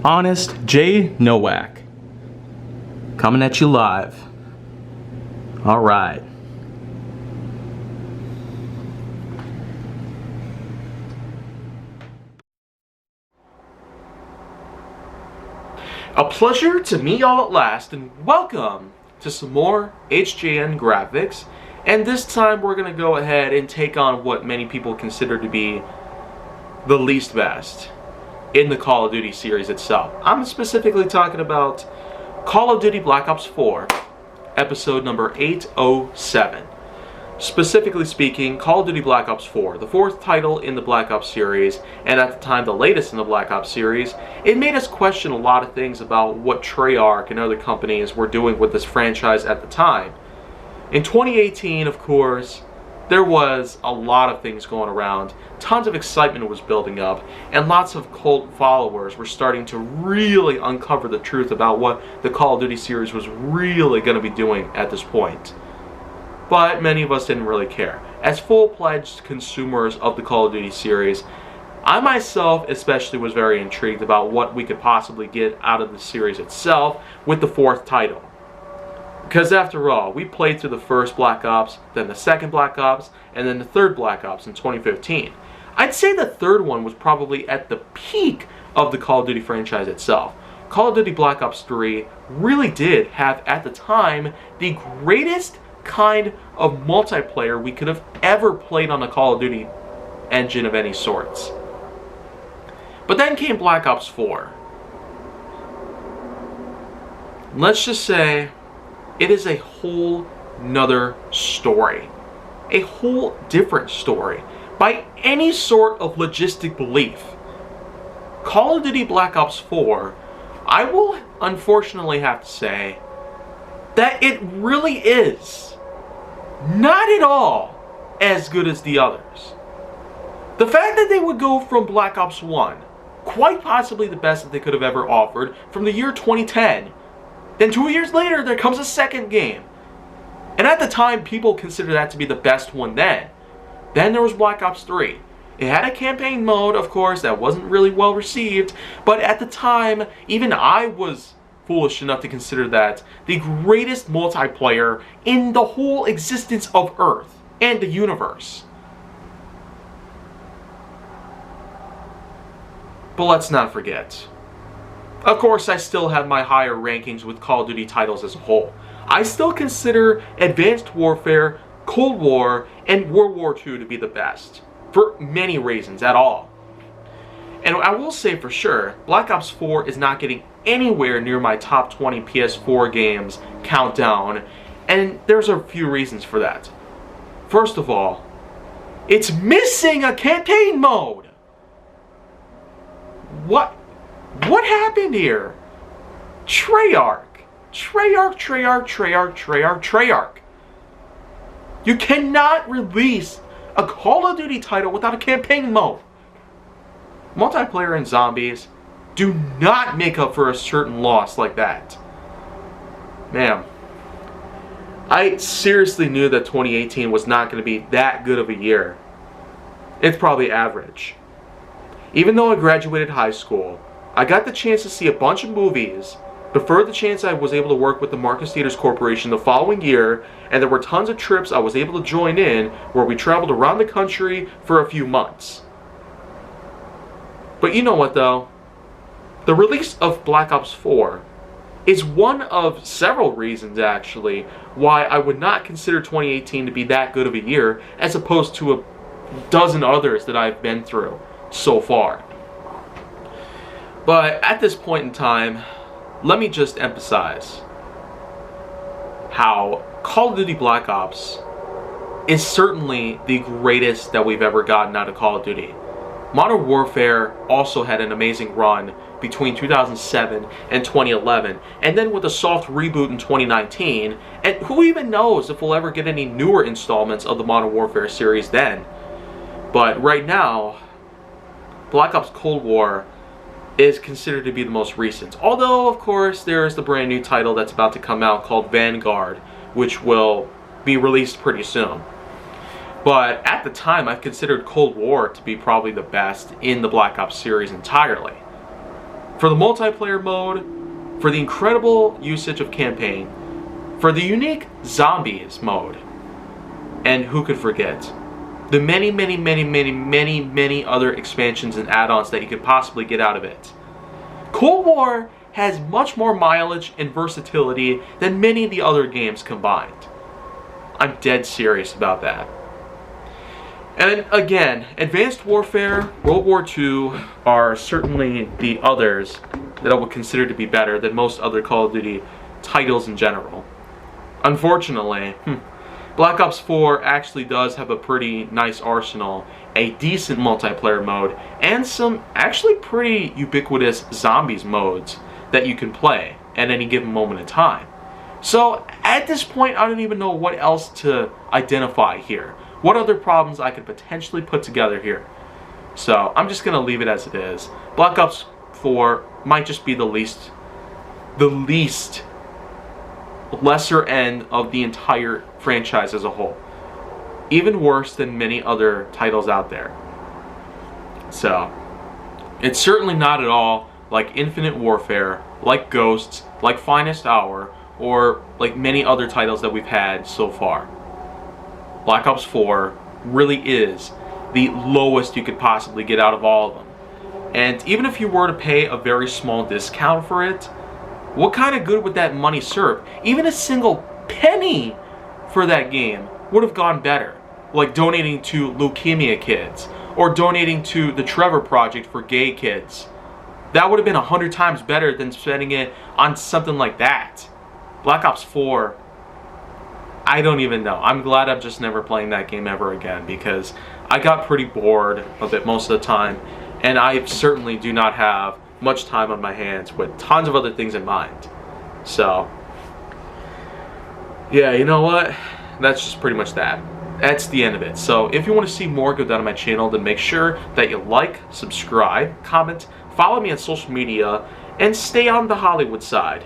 Honest J. Nowak. Coming at you live. Alright. A pleasure to meet y'all at last, and welcome to some more HJN Graphix. And this time we're going to go ahead and take on what many people consider to be the least best in the Call of Duty series itself. I'm specifically talking about Call of Duty Black Ops 4, episode number 807. Specifically speaking, Call of Duty Black Ops 4, the fourth title in the Black Ops series, and at the time the latest in the Black Ops series. It made us question a lot of things about what Treyarch and other companies were doing with this franchise at the time. In 2018, of course, there was a lot of things going around. Tons of excitement was building up, and lots of cult followers were starting to really uncover the truth about what the Call of Duty series was really going to be doing at this point. But many of us didn't really care. As full-fledged consumers of the Call of Duty series, I myself especially was very intrigued about what we could possibly get out of the series itself with the fourth title. Because after all, we played through the first Black Ops, then the second Black Ops, and then the third Black Ops in 2015. I'd say the third one was probably at the peak of the Call of Duty franchise itself. Call of Duty Black Ops 3 really did have, at the time, the greatest kind of multiplayer we could have ever played on a Call of Duty engine of any sorts. But then came Black Ops 4. Let's just say it is a whole nother story. A whole different story. By any sort of logistic belief. Call of Duty Black Ops 4, I will unfortunately have to say that it really is not at all as good as the others. The fact that they would go from Black Ops 1, quite possibly the best that they could have ever offered, from the year 2010, then 2 years later there comes a second game. And at the time people considered that to be the best one then. Then there was Black Ops 3. It had a campaign mode, of course, that wasn't really well received, but at the time, even I was foolish enough to consider that the greatest multiplayer in the whole existence of Earth and the universe. But let's not forget. Of course, I still have my higher rankings with Call of Duty titles as a whole. I still consider Advanced Warfare, Cold War, and World War II to be the best. For many reasons at all. And I will say for sure, Black Ops 4 is not getting anywhere near my top 20 PS4 games countdown, and there's a few reasons for that. First of all, it's missing a campaign mode! What happened here? Treyarch. You cannot release a Call of Duty title without a campaign mode. Multiplayer and zombies do not make up for a certain loss like that. Man, I seriously knew that 2018 was not going to be that good of a year. It's probably average. Even though I graduated high school, I got the chance to see a bunch of movies, preferred the chance I was able to work with the Marcus Theaters Corporation the following year, and there were tons of trips I was able to join in where we traveled around the country for a few months. But you know what though? The release of Black Ops 4 is one of several reasons actually why I would not consider 2018 to be that good of a year as opposed to a dozen others that I've been through so far. But at this point in time, let me just emphasize how Call of Duty Black Ops is certainly the greatest that we've ever gotten out of Call of Duty. Modern Warfare also had an amazing run between 2007 and 2011, and then with a soft reboot in 2019, and who even knows if we'll ever get any newer installments of the Modern Warfare series then. But right now, Black Ops Cold War is considered to be the most recent. Although, of course, there is the brand new title that's about to come out called Vanguard, which will be released pretty soon. But at the time, I've considered Cold War to be probably the best in the Black Ops series entirely. For the multiplayer mode, for the incredible usage of campaign, for the unique zombies mode, and who could forget the many other expansions and add-ons that you could possibly get out of it. Cold War has much more mileage and versatility than many of the other games combined. I'm dead serious about that. And again, Advanced Warfare, World War II are certainly the others that I would consider to be better than most other Call of Duty titles in general. Unfortunately, Black Ops 4 actually does have a pretty nice arsenal, a decent multiplayer mode, and some actually pretty ubiquitous zombies modes that you can play at any given moment in time. So at this point, I don't even know what else to identify here. What other problems I could potentially put together here. So I'm just gonna leave it as it is. Black Ops 4 might just be the lesser end of the entire franchise as a whole. Even worse than many other titles out there. So it's certainly not at all like Infinite Warfare, like Ghosts, like Finest Hour, or like many other titles that we've had so far. Black Ops 4 really is the lowest you could possibly get out of all of them. And even if you were to pay a very small discount for it, what kind of good would that money serve? Even a single penny for that game would have gone better. Like donating to leukemia kids, or donating to the Trevor Project for gay kids. That would have been 100 times better than spending it on something like that. Black Ops 4, I don't even know. I'm glad I'm just never playing that game ever again, because I got pretty bored of it most of the time, and I certainly do not have much time on my hands with tons of other things in mind. So, yeah, you know what? That's just pretty much that. That's the end of it. So if you want to see more, go down to my channel, then make sure that you like, subscribe, comment, follow me on social media, and stay on the Hollywood side.